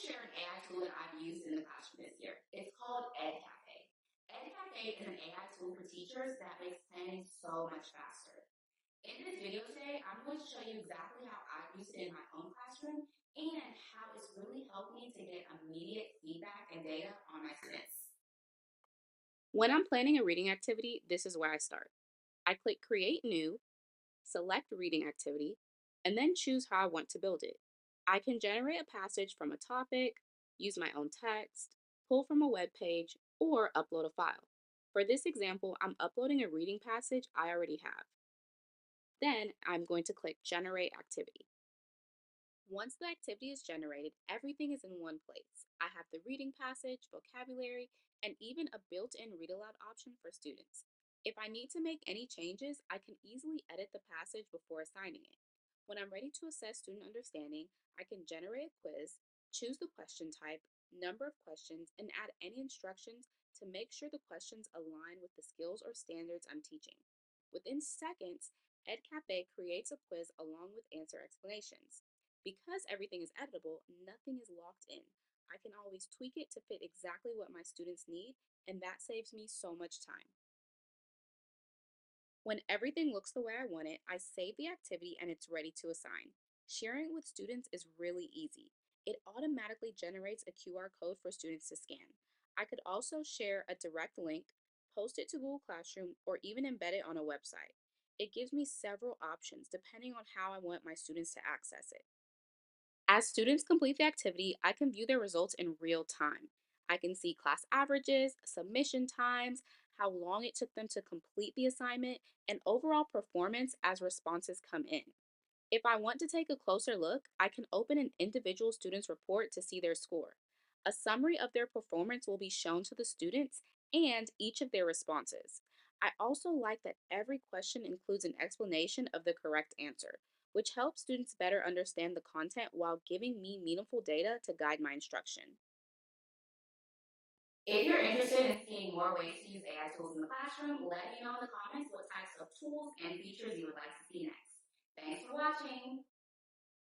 share an AI tool that I've used in the classroom this year. It's called EdCafe. EdCafe is an AI tool for teachers that makes planning so much faster. In this video today, I'm going to show you exactly how I've used it in my own classroom and how it's really helped me to get immediate feedback and data on my students. When I'm planning a reading activity, this is where I start. I click Create New, select Reading Activity, and then choose how I want to build it. I can generate a passage from a topic, use my own text, pull from a web page, or upload a file. For this example, I'm uploading a reading passage I already have. Then I'm going to click Generate Activity. Once the activity is generated, everything is in one place. I have the reading passage, vocabulary, and even a built-in read aloud option for students. If I need to make any changes, I can easily edit the passage before assigning it. When I'm ready to assess student understanding, I can generate a quiz, choose the question type, number of questions, and add any instructions to make sure the questions align with the skills or standards I'm teaching. Within seconds, EdCafe creates a quiz along with answer explanations. Because everything is editable, nothing is locked in. I can always tweak it to fit exactly what my students need, and that saves me so much time. When everything looks the way I want it, I save the activity and it's ready to assign. Sharing it with students is really easy. It automatically generates a QR code for students to scan. I could also share a direct link, post it to Google Classroom, or even embed it on a website. It gives me several options depending on how I want my students to access it. As students complete the activity, I can view their results in real time. I can see class averages, submission times, how long it took them to complete the assignment, and overall performance as responses come in. If I want to take a closer look, I can open an individual student's report to see their score. A summary of their performance will be shown to the students and each of their responses. I also like that every question includes an explanation of the correct answer, which helps students better understand the content while giving me meaningful data to guide my instruction. If you're interested in seeing more ways to use AI tools in the classroom, let me know in the comments what types of tools and features you would like to see next. Thanks for watching.